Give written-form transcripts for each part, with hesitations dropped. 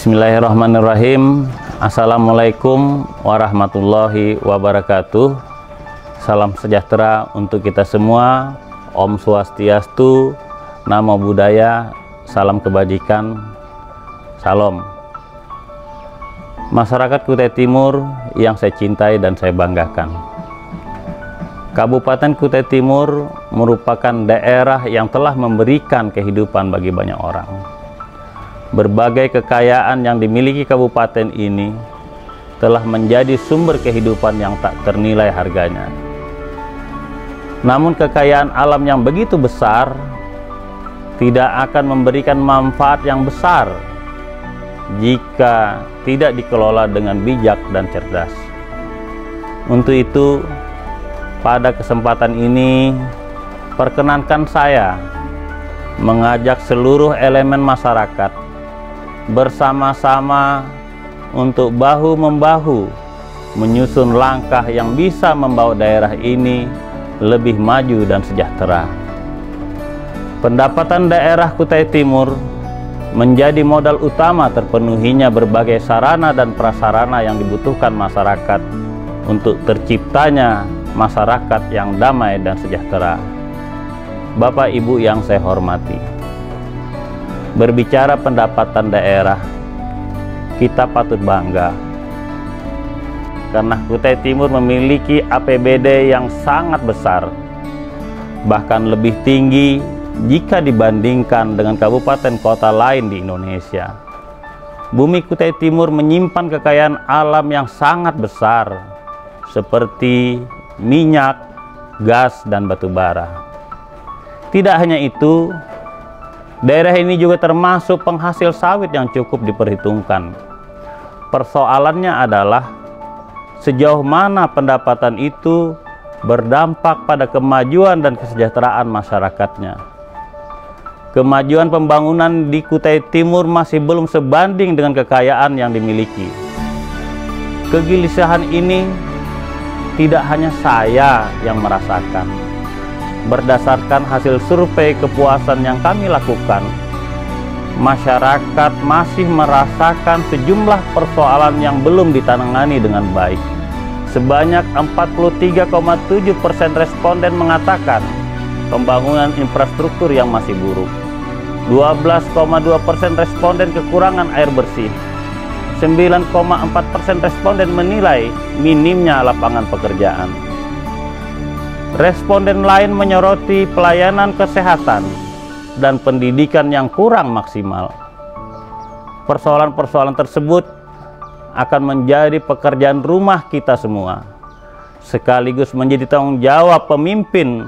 Bismillahirrahmanirrahim. Assalamualaikum warahmatullahi wabarakatuh. Salam sejahtera untuk kita semua. Om Swastiastu, Namo Buddhaya, salam kebajikan, salam. Masyarakat Kutai Timur yang saya cintai dan saya banggakan. Kabupaten Kutai Timur merupakan daerah yang telah memberikan kehidupan bagi banyak orang. Berbagai kekayaan yang dimiliki kabupaten ini telah menjadi sumber kehidupan yang tak ternilai harganya. Namun kekayaan alam yang begitu besar tidak akan memberikan manfaat yang besar jika tidak dikelola dengan bijak dan cerdas. Untuk itu, pada kesempatan ini, perkenankan saya mengajak seluruh elemen masyarakat bersama-sama untuk bahu-membahu menyusun langkah yang bisa membawa daerah ini lebih maju dan sejahtera. Pendapatan daerah Kutai Timur menjadi modal utama terpenuhinya berbagai sarana dan prasarana yang dibutuhkan masyarakat untuk terciptanya masyarakat yang damai dan sejahtera. Bapak Ibu yang saya hormati, berbicara pendapatan daerah, kita patut bangga karena Kutai Timur memiliki APBD yang sangat besar, bahkan lebih tinggi jika dibandingkan dengan kabupaten kota lain di Indonesia. Bumi Kutai Timur menyimpan kekayaan alam yang sangat besar seperti minyak, gas, dan batu bara. Tidak hanya itu, daerah ini juga termasuk penghasil sawit yang cukup diperhitungkan. Persoalannya adalah sejauh mana pendapatan itu berdampak pada kemajuan dan kesejahteraan masyarakatnya. Kemajuan pembangunan di Kutai Timur masih belum sebanding dengan kekayaan yang dimiliki. Kegelisahan ini tidak hanya saya yang merasakan. Berdasarkan hasil survei kepuasan yang kami lakukan, masyarakat masih merasakan sejumlah persoalan yang belum ditangani dengan baik. Sebanyak 43,7% responden mengatakan pembangunan infrastruktur yang masih buruk. 12,2% responden kekurangan air bersih. 9,4% responden menilai minimnya lapangan pekerjaan. Responden lain menyoroti pelayanan kesehatan dan pendidikan yang kurang maksimal. Persoalan-persoalan tersebut akan menjadi pekerjaan rumah kita semua, sekaligus menjadi tanggung jawab pemimpin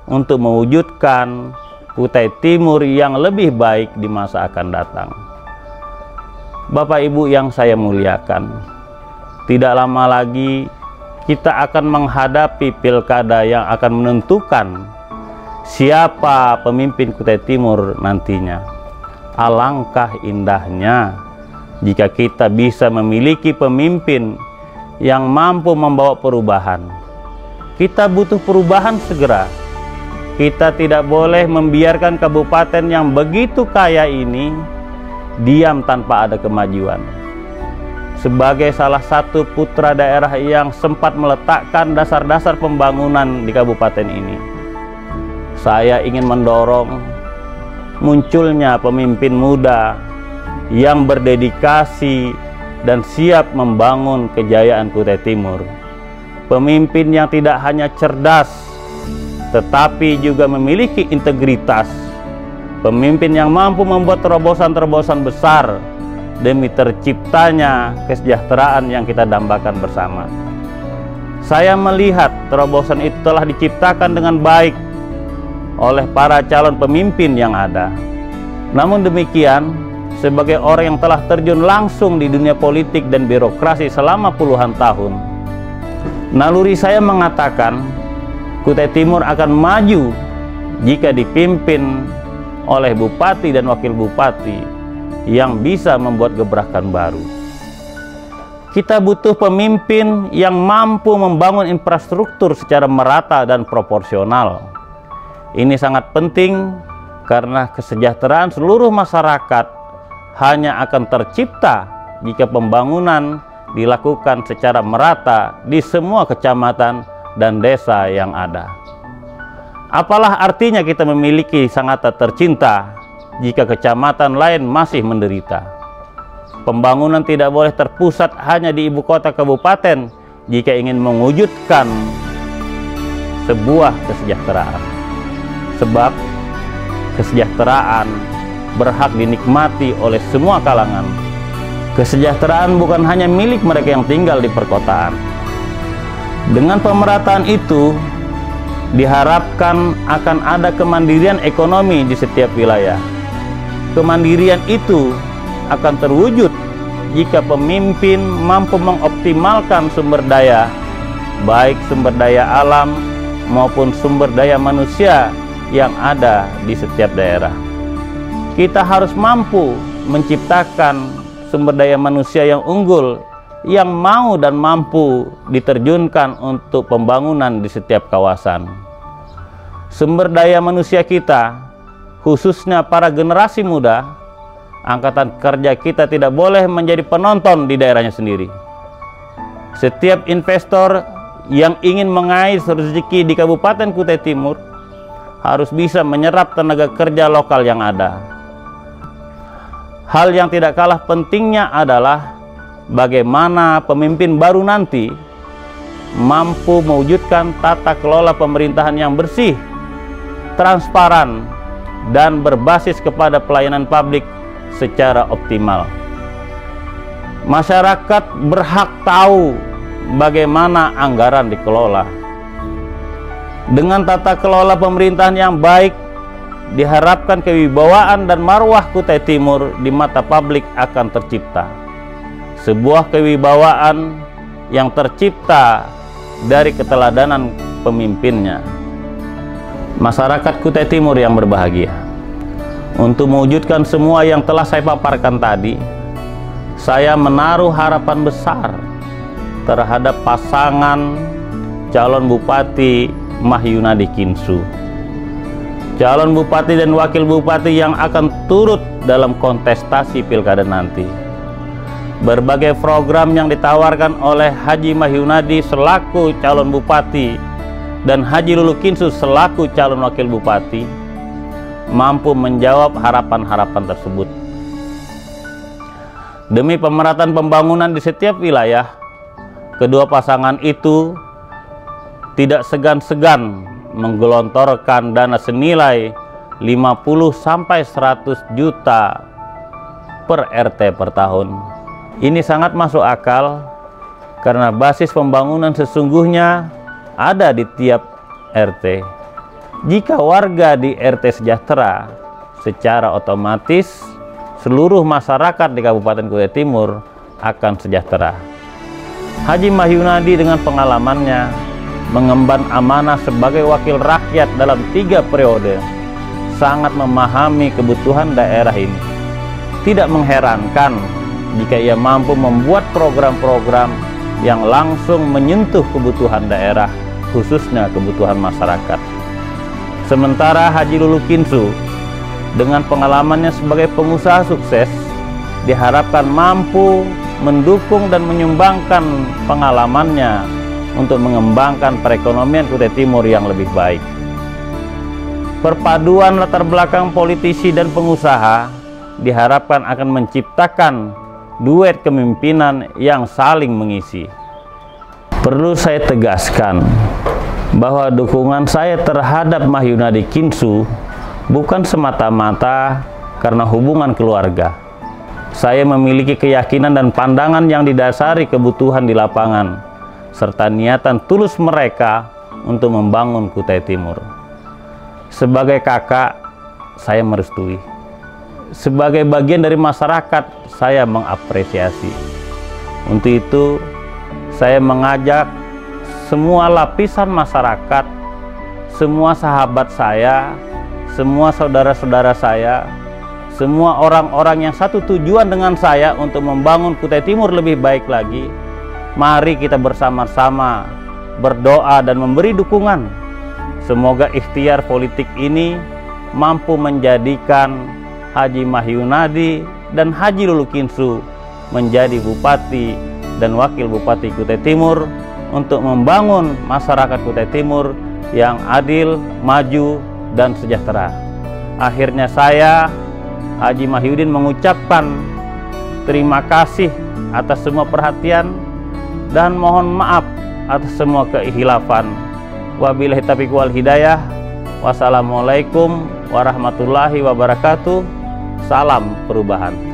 untuk mewujudkan Kutai Timur yang lebih baik di masa akan datang. Bapak Ibu yang saya muliakan, tidak lama lagi kita akan menghadapi pilkada yang akan menentukan siapa pemimpin Kutai Timur nantinya. Alangkah indahnya jika kita bisa memiliki pemimpin yang mampu membawa perubahan. Kita butuh perubahan segera. Kita tidak boleh membiarkan kabupaten yang begitu kaya ini diam tanpa ada kemajuan. Sebagai salah satu putra daerah yang sempat meletakkan dasar-dasar pembangunan di kabupaten ini, saya ingin mendorong munculnya pemimpin muda yang berdedikasi dan siap membangun kejayaan Kutai Timur. Pemimpin yang tidak hanya cerdas, tetapi juga memiliki integritas. Pemimpin yang mampu membuat terobosan-terobosan besar demi terciptanya kesejahteraan yang kita dambakan bersama. Saya melihat terobosan itu telah diciptakan dengan baik oleh para calon pemimpin yang ada. Namun demikian, sebagai orang yang telah terjun langsung di dunia politik dan birokrasi selama puluhan tahun, naluri saya mengatakan Kutai Timur akan maju jika dipimpin oleh bupati dan wakil bupati yang bisa membuat gebrakan baru. Kita butuh pemimpin yang mampu membangun infrastruktur secara merata dan proporsional. Ini sangat penting karena kesejahteraan seluruh masyarakat hanya akan tercipta jika pembangunan dilakukan secara merata di semua kecamatan dan desa yang ada. Apalah artinya kita memiliki Sangatta tercinta jika kecamatan lain masih menderita? Pembangunan tidak boleh terpusat hanya di ibu kota kabupaten jika ingin mewujudkan sebuah kesejahteraan. Sebab kesejahteraan berhak dinikmati oleh semua kalangan. Kesejahteraan bukan hanya milik mereka yang tinggal di perkotaan. Dengan pemerataan itu, diharapkan akan ada kemandirian ekonomi di setiap wilayah. Kemandirian itu akan terwujud jika pemimpin mampu mengoptimalkan sumber daya, baik sumber daya alam maupun sumber daya manusia yang ada di setiap daerah. Kita harus mampu menciptakan sumber daya manusia yang unggul, yang mau dan mampu diterjunkan untuk pembangunan di setiap kawasan. Sumber daya manusia kita, khususnya para generasi muda, angkatan kerja kita tidak boleh menjadi penonton di daerahnya sendiri. Setiap investor yang ingin mengais rezeki di Kabupaten Kutai Timur harus bisa menyerap tenaga kerja lokal yang ada. Hal yang tidak kalah pentingnya adalah bagaimana pemimpin baru nanti mampu mewujudkan tata kelola pemerintahan yang bersih, transparan, dan berbasis kepada pelayanan publik secara optimal. Masyarakat berhak tahu bagaimana anggaran dikelola. Dengan tata kelola pemerintahan yang baik, diharapkan kewibawaan dan marwah Kutai Timur di mata publik akan tercipta. Sebuah kewibawaan yang tercipta dari keteladanan pemimpinnya. Masyarakat Kutai Timur yang berbahagia. Untuk mewujudkan semua yang telah saya paparkan tadi, saya menaruh harapan besar terhadap pasangan calon Bupati Mahyunadi Kinsu, calon bupati dan wakil bupati yang akan turut dalam kontestasi pilkada nanti. Berbagai program yang ditawarkan oleh Haji Mahyunadi selaku calon bupati dan Haji Lulu Kinsu selaku calon wakil bupati mampu menjawab harapan-harapan tersebut. Demi pemerataan pembangunan di setiap wilayah, kedua pasangan itu tidak segan-segan menggelontorkan dana senilai 50–100 juta per RT per tahun. Ini sangat masuk akal karena basis pembangunan sesungguhnya ada di tiap RT. Jika warga di RT sejahtera, secara otomatis seluruh masyarakat di Kabupaten Kutai Timur akan sejahtera. Haji Mahyunadi dengan pengalamannya mengemban amanah sebagai wakil rakyat dalam 3 periode, sangat memahami kebutuhan daerah ini. Tidak mengherankan jika ia mampu membuat program-program yang langsung menyentuh kebutuhan daerah, khususnya kebutuhan masyarakat. Sementara Haji Lulu Kinsu dengan pengalamannya sebagai pengusaha sukses diharapkan mampu mendukung dan menyumbangkan pengalamannya untuk mengembangkan perekonomian Kutai Timur yang lebih baik. Perpaduan latar belakang politisi dan pengusaha diharapkan akan menciptakan duet kepemimpinan yang saling mengisi. Perlu saya tegaskan bahwa dukungan saya terhadap Mahyunadi Kinsu bukan semata-mata karena hubungan keluarga. Saya memiliki keyakinan dan pandangan yang didasari kebutuhan di lapangan serta niatan tulus mereka untuk membangun Kutai Timur. Sebagai kakak, saya merestui. Sebagai bagian dari masyarakat, saya mengapresiasi. Untuk itu, saya mengajak semua lapisan masyarakat, semua sahabat saya, semua saudara-saudara saya, semua orang-orang yang satu tujuan dengan saya untuk membangun Kutai Timur lebih baik lagi. Mari kita bersama-sama berdoa dan memberi dukungan. Semoga ikhtiar politik ini mampu menjadikan Haji Mahyunadi dan Haji Lulu Kinsu menjadi Bupati dan Wakil Bupati Kutai Timur untuk membangun masyarakat Kutai Timur yang adil, maju, dan sejahtera. Akhirnya saya, Haji Mahyudin, mengucapkan terima kasih atas semua perhatian dan mohon maaf atas semua kekhilafan. Wabillahi taufiq wal hidayah. Wassalamualaikum warahmatullahi wabarakatuh. Salam perubahan.